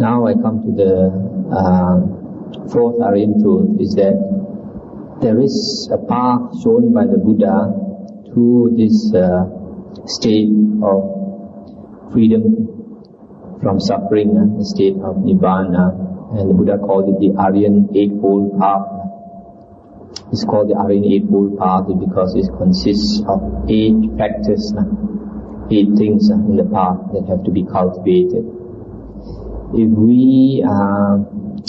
Now I come to the fourth Ariyan truth, is that there is a path shown by the Buddha to this state of freedom from suffering, the state of Nibbana, and the Buddha called it the Ariyan Eightfold Path. It's called the Ariyan Eightfold Path because it consists of 8 factors, 8 things in the path that have to be cultivated. If we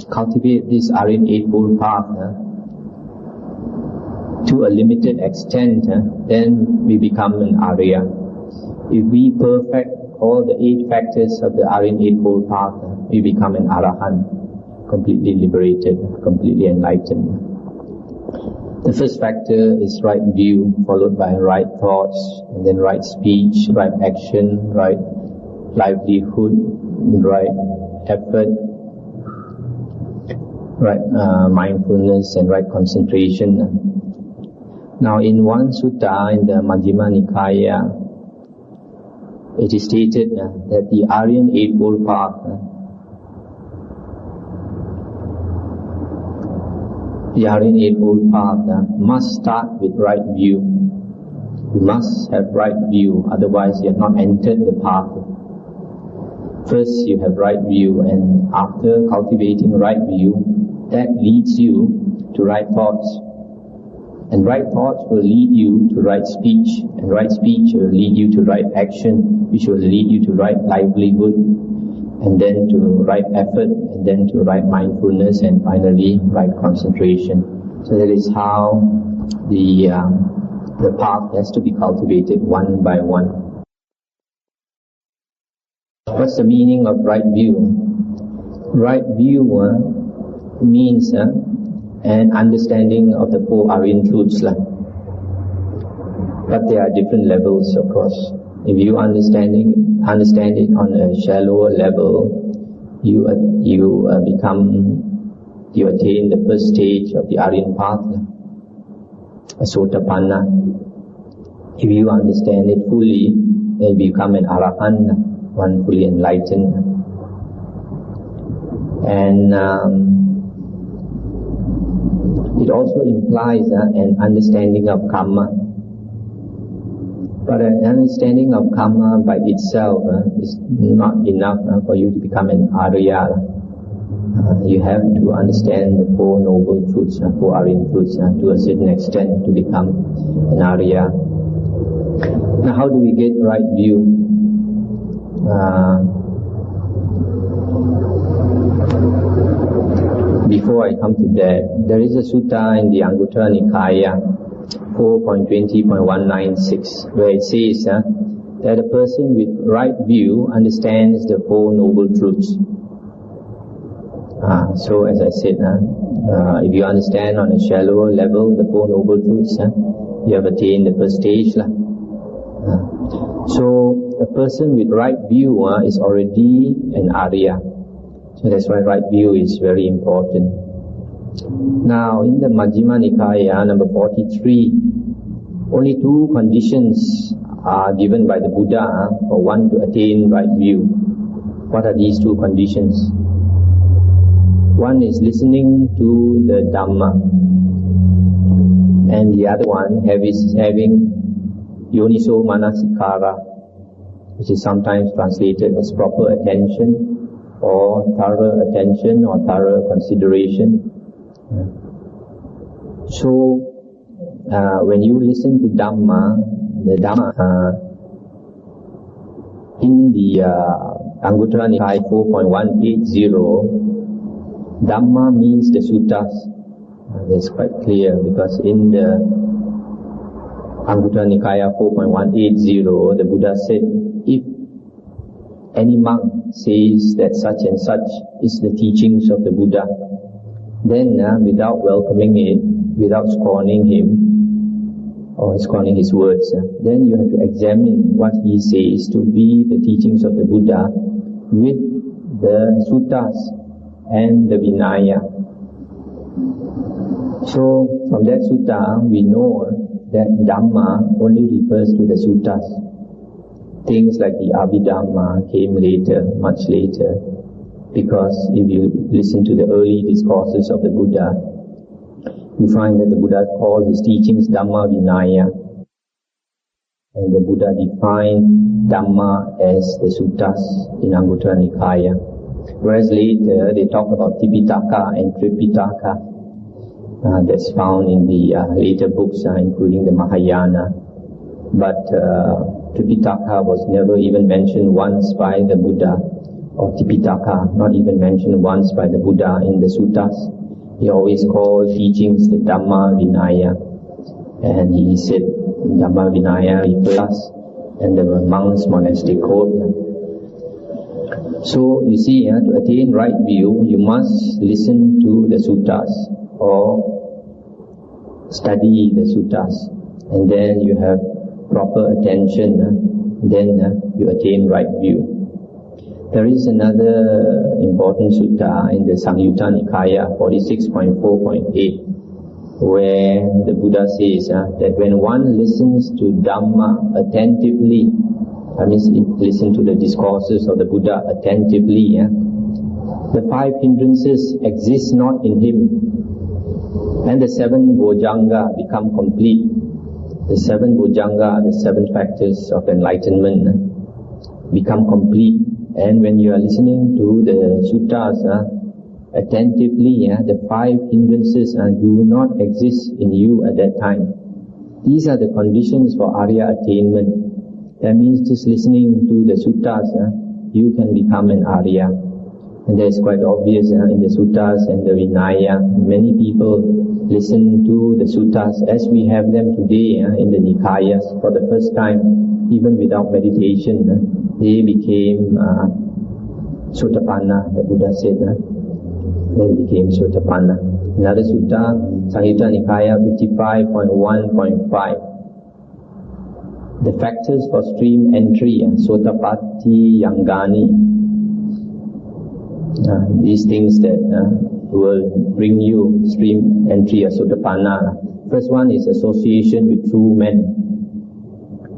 cultivate this Ariyan Eightfold Path to a limited extent, then we become an Arya. If we perfect all the 8 factors of the Ariyan Eightfold Path, we become an Arahant, completely liberated, completely enlightened. The first factor is right view, followed by right thoughts, and then right speech, right action, right livelihood, right effort, right mindfulness, and right concentration. Now in one sutta in the Majjhima Nikaya, it is stated that the Ariyan Eightfold Path, must start with right view. You must have right view, otherwise you have not entered the path. First you have right view, and after cultivating right view, that leads you to right thoughts. And right thoughts will lead you to right speech, and right speech will lead you to right action, which will lead you to right livelihood, and then to right effort, and then to right mindfulness, and finally right concentration. So that is how the path has to be cultivated one by one. What's the meaning of right view? Right view means an understanding of the 4 Ariyan truths. But there are different levels, of course. If you understand it on a shallower level, you attain the first stage of the Ariyan path, a Sotapanna. If you understand it fully, then you become an Arahant, one fully enlightened. And it also implies an understanding of karma. But an understanding of karma by itself is not enough for you to become an Arya. You have to understand the 4 noble truths, 4 Ariyan truths to a certain extent to become an Arya. Now how do we get right view? Before I come to that, there is a sutta in the Anguttara Nikaya 4.20.196 where it says that a person with right view understands the 4 noble truths. So as I said, if you understand on a shallower level the 4 noble truths, you have attained the first stage. So a person with right view is already an Arya. So that's why right view is very important. Now in the Majjhima Nikaya number 43, only 2 conditions are given by the Buddha for one to attain right view. What are these 2 conditions? One is listening to the Dhamma, and the other one having Yoniso Manasikara, which is sometimes translated as proper attention, or thorough attention, or thorough consideration. So, when you listen to Dhamma, the Dhamma in the Anguttara Nikaya 4.180, Dhamma means the suttas. That's quite clear because in the Anguttara Nikaya 4.180, the Buddha said, if any monk says that such and such is the teachings of the Buddha, then without welcoming it, without scorning him or scorning his words, then you have to examine what he says to be the teachings of the Buddha with the suttas and the Vinaya. So from that sutta we know that Dhamma only refers to the suttas. Things like the Abhidhamma came later, much later. because if you listen to the early discourses of the Buddha, you find that the Buddha called his teachings Dhamma Vinaya, and the Buddha defined Dhamma as the suttas in Anguttara Nikaya. Whereas later they talk about Tipitaka and Tripitaka. That's found in the later books, including the Mahayana. But Tripitaka was never even mentioned once by the Buddha, or Tipitaka not even mentioned once by the Buddha in the suttas. He always called teachings the Dhamma Vinaya, and he said Dhamma Vinaya refers, and there were monks' monastic code. So you see, to attain right view, you must listen to the suttas or study the suttas, and then you have proper attention, then you attain right view. There is another important sutta in the Samyutta Nikaya 46.4.8, where the Buddha says that when one listens to Dhamma attentively, that means listen to the discourses of the Buddha attentively, the five hindrances exist not in him, and the seven bojjhanga become complete. The seven bojjhanga, the seven factors of enlightenment, become complete. And when you are listening to the suttas attentively, the five hindrances do not exist in you at that time. These are the conditions for Arya attainment. That means just listening to the suttas, you can become an Arya. And that is quite obvious in the suttas and the Vinaya. Many people listen to the suttas as we have them today in the Nikayas for the first time, even without meditation. They became Sotapanna, the Buddha said. They became Sotapanna. Another sutta, Samyutta Nikaya 55.1.5. The factors for stream entry, Sotapatti, Yangani, these things that will bring you stream entry or Sotapanna. First one is association with true men.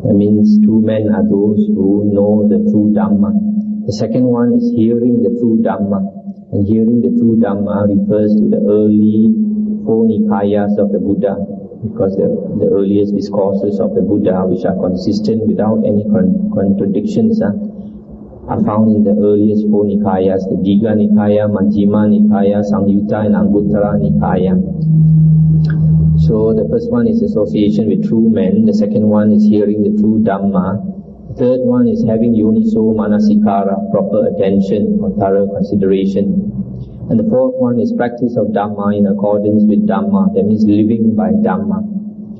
That means true men are those who know the true Dhamma. The second one is hearing the true Dhamma. And hearing the true Dhamma refers to the early four Nikayas of the Buddha, because the earliest discourses of the Buddha, which are consistent without any contradictions, are found in the earliest four Nikayas, the Digha Nikaya, Majjhima Nikaya, Samyutta and Anguttara Nikaya. So the first one is association with true men, the second one is hearing the true Dhamma, the third one is having yoniso manasikara, proper attention or thorough consideration, and the fourth one is practice of Dhamma in accordance with Dhamma, that means living by Dhamma.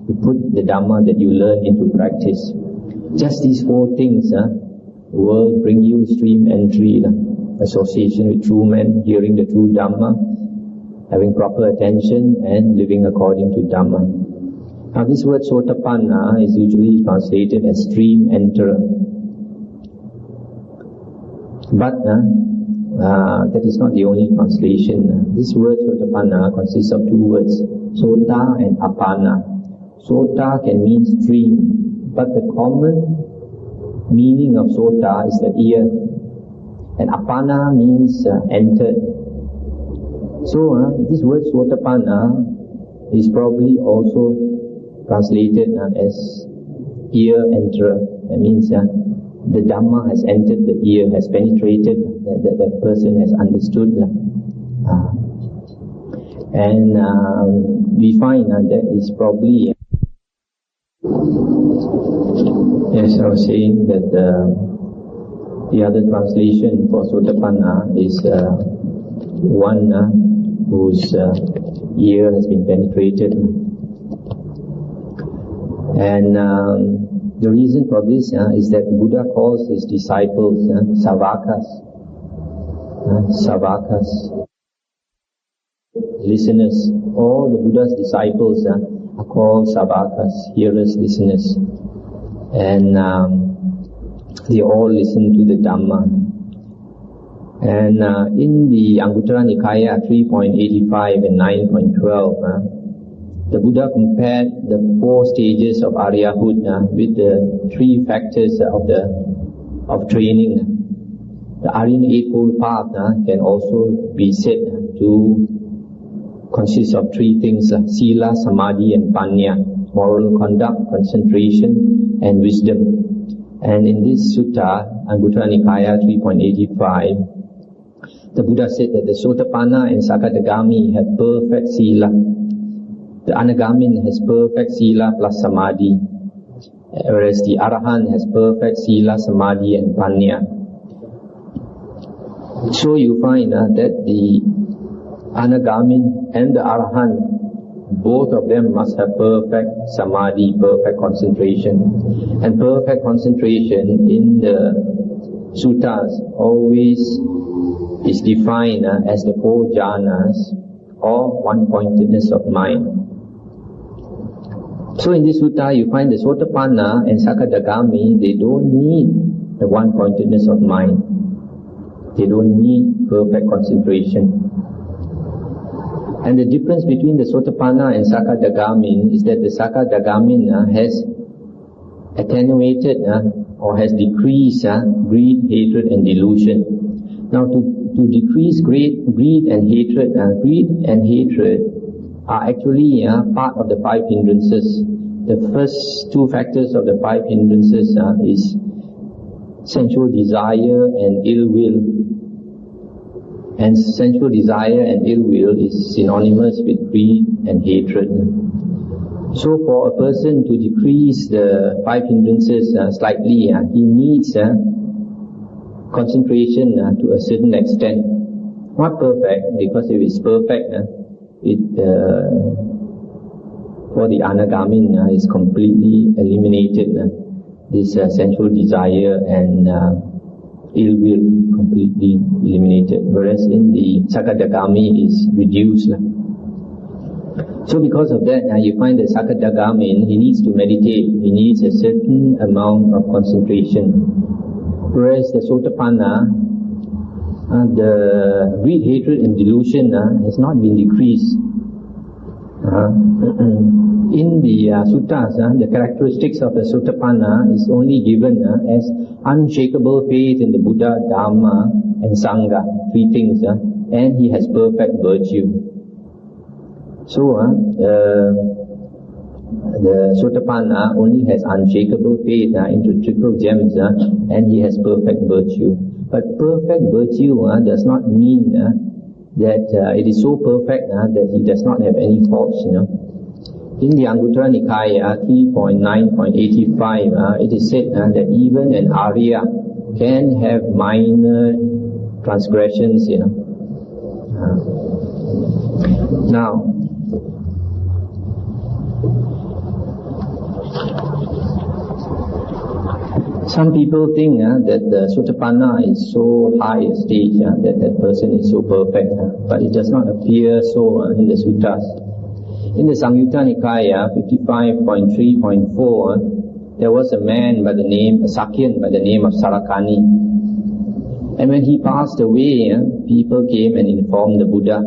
You put the Dhamma that you learn into practice. Just these four things will bring you stream entry, association with true men, hearing the true Dhamma, having proper attention, and living according to Dhamma. Now this word Sotapanna is usually translated as stream enterer. But that is not the only translation. This word Sotapanna consists of two words, Sota and Apana. Sota can mean stream, but the common meaning of Sota is the ear, and Apana means entered. So this word Sotapanna is probably also translated as ear enterer. That means the Dhamma has entered the ear, has penetrated, that person has understood. And we find that is probably, yes, I was saying that the other translation for Sotapanna is one whose ear has been penetrated. And the reason for this is that the Buddha calls his disciples Savakas. Savakas, listeners. All the Buddha's disciples are called Savakas, hearers, listeners. And they all listen to the Dhamma. And in the Anguttara Nikaya 3.85 and 9.12, the Buddha compared the four stages of Aryahood with the three factors of training. The Ariyan Eightfold Path can also be said to consist of three things: Sila, Samadhi and Panya, moral conduct, concentration and wisdom. And in this sutta, Anguttara Nikaya 3.85, the Buddha said that the Sotapanna and Sakadagami have perfect Sila. The Anagamin has perfect Sila plus Samadhi, whereas the Arahant has perfect Sila, Samadhi and Panya. So you find that the Anagamin and the Arahant, both of them must have perfect Samadhi, perfect concentration. And perfect concentration in the suttas always is defined as the 4 jhanas or one-pointedness of mind. So in this sutta you find the Sotapanna and Sakadagami, they don't need the one-pointedness of mind. They don't need perfect concentration. And the difference between the Sotapanna and Sakadagamin is that the Sakadagamin has attenuated or has decreased greed, hatred and delusion. Now to decrease greed and hatred are actually part of the 5 hindrances. The first 2 factors of the 5 hindrances is sensual desire and ill will. And sensual desire and ill will is synonymous with greed and hatred. So for a person to decrease the 5 hindrances slightly, he needs concentration to a certain extent. Not perfect, because if it's perfect, for the Anagamin is completely eliminated. This sensual desire and ill will completely eliminated, whereas in the Sakadagami is reduced. So because of that, you find the Sakadagami, he needs to meditate, he needs a certain amount of concentration, whereas the Sotapanna, the greed, hatred and delusion has not been decreased. In the suttas, the characteristics of the Sotapanna is only given as unshakable faith in the Buddha, Dhamma and Sangha, 3 things, and he has perfect virtue. So the Sotapanna only has unshakable faith into triple gems, and he has perfect virtue. But perfect virtue does not mean that it is so perfect that he does not have any faults, In the Anguttara Nikaya 3.9.85, it is said that even an Arya can have minor transgressions, Now, some people think that the Sotapanna is so high a stage that that person is so perfect, but it does not appear so in the suttas. In the Samyutta Nikaya 55.3.4, there was a man by the name, a Sakyan by the name of Sarakani. And when he passed away, people came and informed the Buddha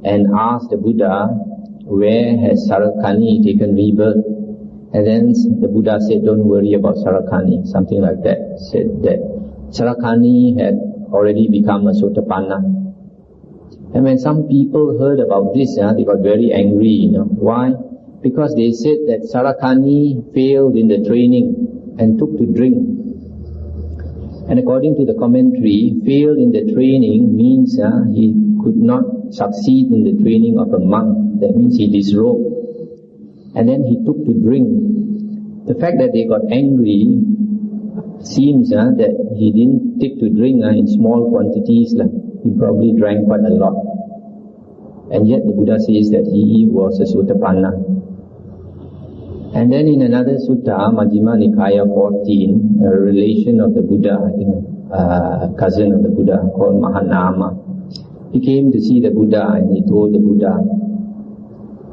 and asked the Buddha, where has Sarakani taken rebirth? And then the Buddha said, don't worry about Sarakani, something like that. Said that Sarakani had already become a Sotapanna. And when some people heard about this, they got very angry, Why? Because they said that Sarakani failed in the training and took to drink. And according to the commentary, failed in the training means he could not succeed in the training of a monk. That means he disrobed. And then he took to drink. The fact that they got angry seems that he didn't take to drink in small quantities. He probably drank quite a lot. And yet the Buddha says that he was a Sotapanna. And then in another sutta, Majjhima Nikaya 14, a relation of the Buddha, I think a cousin of the Buddha called Mahanama, he came to see the Buddha and he told the Buddha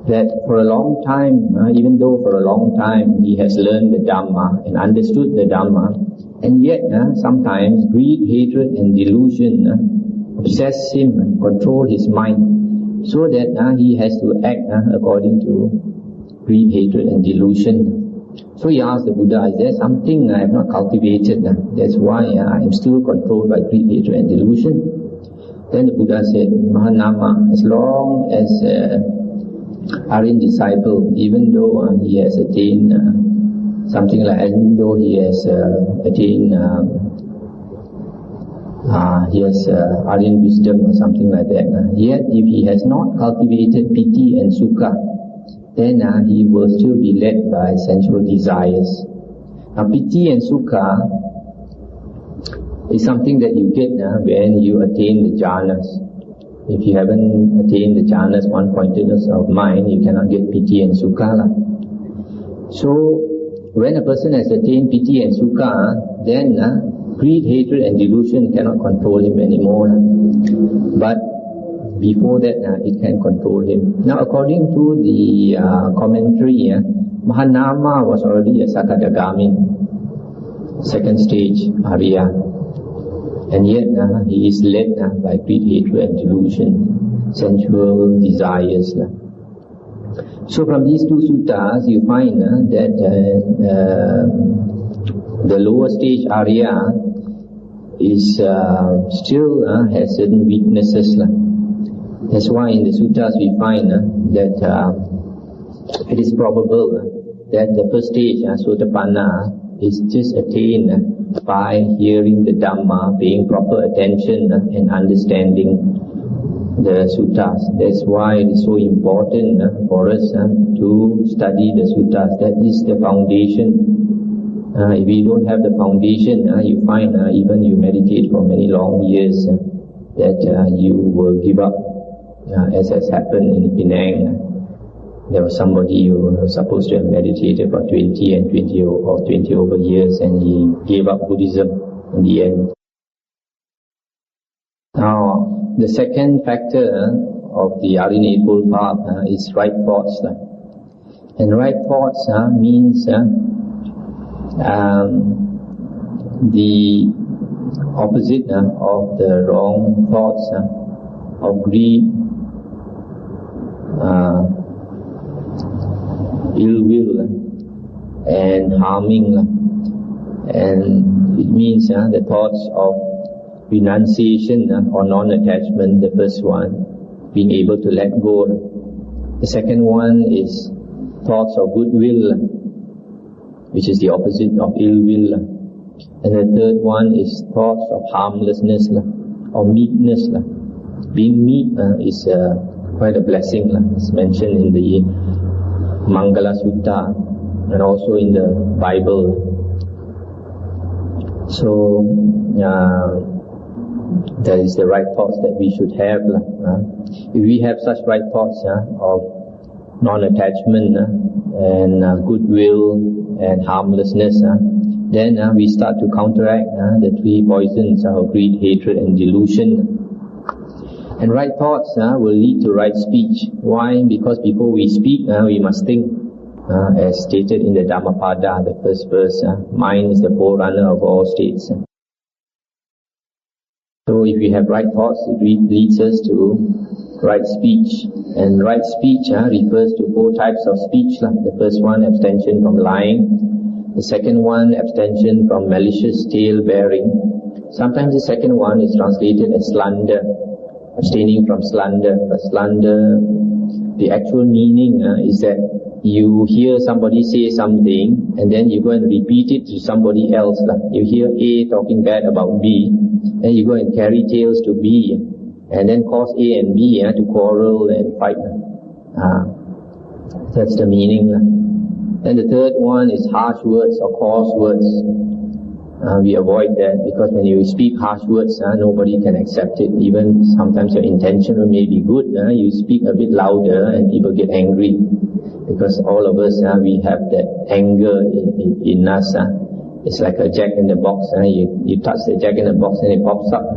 that for a long time, even though for a long time he has learned the Dhamma and understood the Dhamma, and yet sometimes greed, hatred and delusion obsess him and control his mind, so that he has to act according to greed, hatred and delusion. So he asked the Buddha, is there something I have not cultivated? That's why I am still controlled by greed, hatred and delusion. Then the Buddha said, Mahanama, as long as Ariyan disciple, even though he has attained something like, even though he has attained Ariyan wisdom or something like that, yet if he has not cultivated piti and sukha, then he will still be led by sensual desires. Now piti and sukha is something that you get when you attain the jhanas. If you haven't attained the jhanas, one-pointedness of mind, you cannot get piti and sukha. So when a person has attained piti and sukha, then greed, hatred and delusion cannot control him anymore. But before that, it can control him. Now according to the commentary, Mahanama was already a Sakadagami, second stage Ariyan. And yet he is led by greed, hatred and delusion, sensual desires. So from these two suttas, you find that the lower stage Ariya is still has certain weaknesses. That's why in the suttas we find that it is probable that the first stage, Sotapanna, is just attained by hearing the Dhamma, paying proper attention and understanding the suttas. That's why it is so important for us to study the suttas. That is the foundation. If you don't have the foundation, you find even you meditate for many long years, that you will give up, as has happened in Penang. There was somebody who was supposed to have meditated for 20 over years, and he gave up Buddhism in the end. Now, the second factor of the Ariyan Eightfold Path is right thoughts. And right thoughts means the opposite of the wrong thoughts of greed, ill will and harming, and it means the thoughts of renunciation or non-attachment, the first one, being able to let go. The second one is thoughts of goodwill, which is the opposite of ill will. And the third one is thoughts of harmlessness or meekness. Being meek is quite a blessing. It's mentioned in the Mangala Sutta and also in the Bible. So that is the right thoughts that we should have. If we have such right thoughts of non-attachment and goodwill and harmlessness, then we start to counteract the three poisons of greed, hatred and delusion. And right thoughts will lead to right speech. Why? Because before we speak, we must think. As stated in the Dhammapada, the first verse, mind is the forerunner of all states. So if we have right thoughts, it leads us to right speech. And right speech refers to four types of speech. The first one, abstention from lying. The second one, abstention from malicious tale bearing. Sometimes the second one is translated as slander, abstaining from slander. But slander, the actual meaning is that you hear somebody say something and then you go and repeat it to somebody else. You hear A talking bad about B, then you go and carry tales to B and then cause A and B to quarrel and fight. That's the meaning. Then the third one is harsh words or coarse words. We avoid that, because when you speak harsh words, nobody can accept it. Even sometimes your intention may be good, you speak a bit louder and people get angry. Because all of us, we have that anger in us. It's like a jack in the box. You touch the jack in the box and it pops up.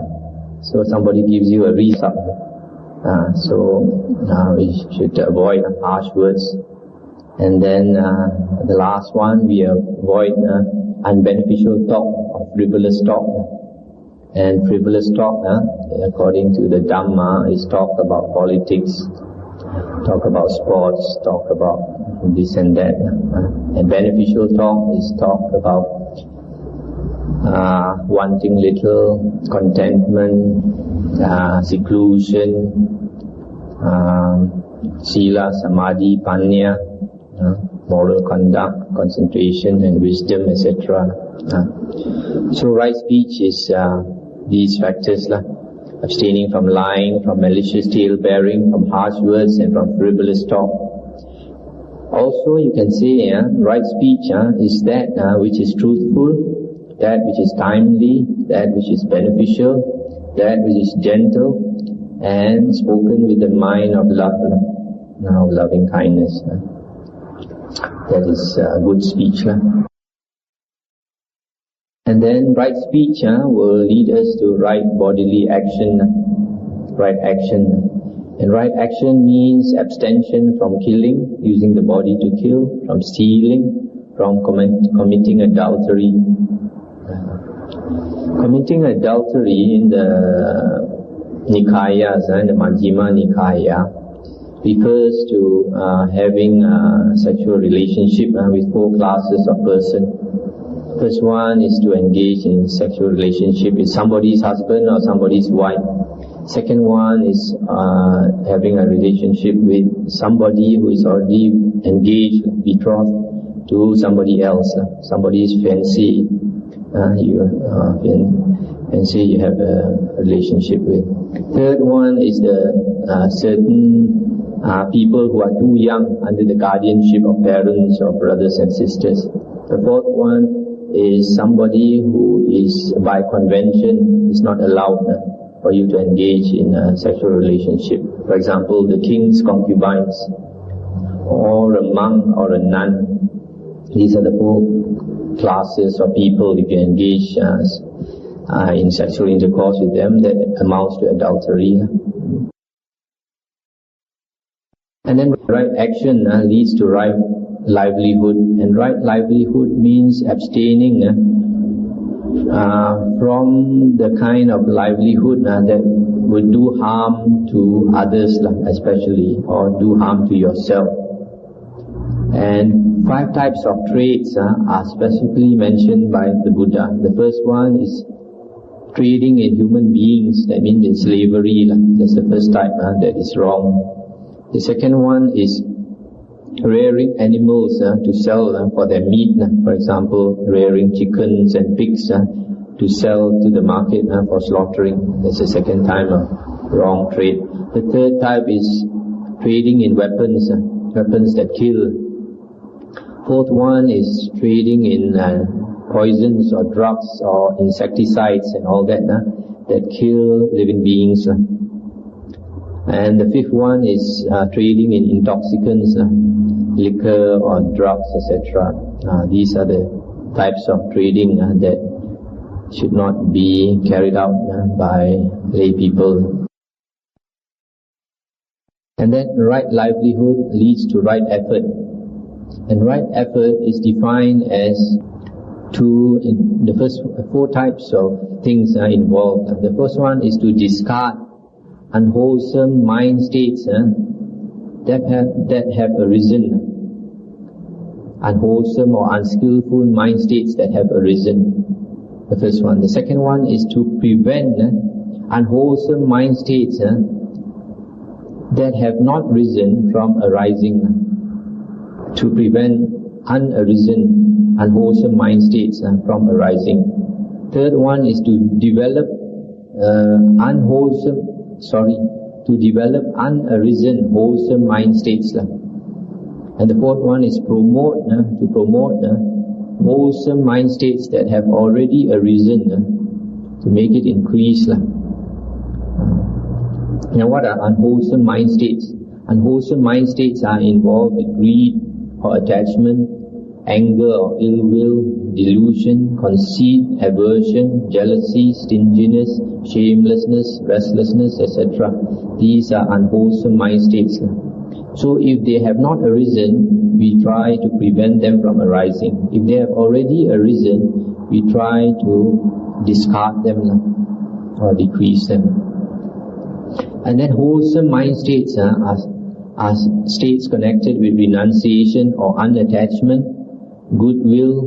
So somebody gives you a reason. We should avoid harsh words. And then the last one, we avoid unbeneficial talk or frivolous talk. And frivolous talk, according to the Dhamma, is talk about politics, talk about sports, talk about this and that. And beneficial talk is talk about wanting little, contentment, seclusion, sila, samadhi, panya, moral conduct, concentration and wisdom, etc. So right speech is these factors, abstaining from lying, from malicious tale-bearing, from harsh words and from frivolous talk. Also you can say right speech is that which is truthful, that which is timely, that which is beneficial, that which is gentle, and spoken with the mind of love, loving kindness. That is good speech. And then right speech will lead us to right bodily action. Right action. And right action means abstention from killing, using the body to kill, from stealing, from committing adultery. Committing adultery in the Nikayas, the Majjhima Nikaya, refers to having a sexual relationship with 4 classes of person. First one is to engage in sexual relationship with somebody's husband or somebody's wife. Second one is having a relationship with somebody who is already engaged, betrothed to somebody else, somebody's fiancé. Fiancé you have a relationship with. Third one is the certain people who are too young under the guardianship of parents or brothers and sisters. The fourth one is somebody who is by convention is not allowed for you to engage in a sexual relationship. For example, the king's concubines, or a monk or a nun. These are the 4 classes of people. If you engage in sexual intercourse with them, that amounts to adultery. And then right action leads to right livelihood, and right livelihood means abstaining from the kind of livelihood that would do harm to others especially, or do harm to yourself. And 5 types of trades are specifically mentioned by the Buddha. The first one is trading in human beings, that means in slavery. That's the first type that is wrong. The second one is rearing animals to sell for their meat. For example, rearing chickens and pigs to sell to the market for slaughtering. That's the second type of wrong trade. The third type is trading in weapons, weapons that kill. Fourth one is trading in poisons or drugs or insecticides and all that that kill living beings. And the fifth one is trading in intoxicants, liquor or drugs, etc. These are the types of trading that should not be carried out by lay people. And then right livelihood leads to right effort. And right effort is defined as the first 4 types of things are involved. The first one is to discard unwholesome mind states that have arisen. Unwholesome or unskillful mind states that have arisen. The first one. The second one is to prevent unwholesome mind states that have not risen from arising. To prevent unwholesome mind states from arising. Third one is to develop unarisen wholesome mind states. And the fourth one is to promote wholesome mind states that have already arisen, to make it increase. Now what are unwholesome mind states? Unwholesome mind states are involved with greed or attachment, anger or ill will, delusion, conceit, aversion, jealousy, stinginess, shamelessness, restlessness, etc. These are unwholesome mind states. So if they have not arisen, we try to prevent them from arising. If they have already arisen, we try to discard them or decrease them. And then wholesome mind states are are states connected with renunciation or unattachment, goodwill,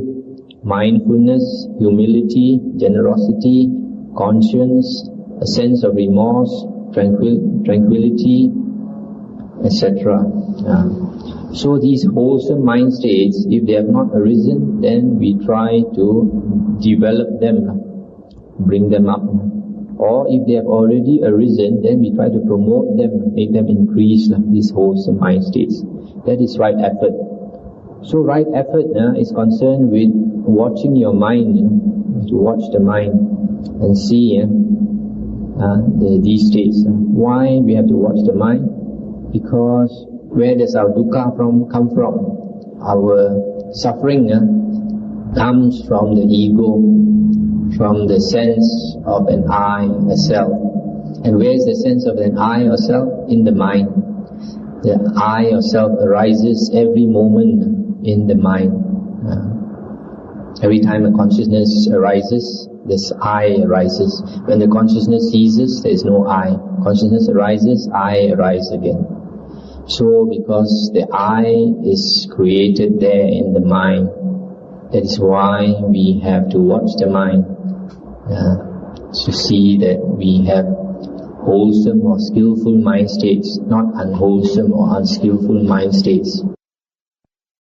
mindfulness, humility, generosity, conscience, a sense of remorse, tranquility, etc. So these wholesome mind states, if they have not arisen, then we try to develop them, bring them up. Or if they have already arisen, then we try to promote them, make them increase these wholesome mind states. That is right effort. So right effort is concerned with watching your mind, to watch the mind and see these states. Why we have to watch the mind? Because where does our dukkha come from? Our suffering comes from the ego, from the sense of an I, a self. And where is the sense of an I or self? In the mind. The I or self arises every moment in the mind. Every time a consciousness arises, this I arises. When the consciousness ceases, there is no I. Consciousness arises, I arise again. So because the I is created there in the mind, that is why we have to watch the mind, to see that we have wholesome or skillful mind states, not unwholesome or unskillful mind states.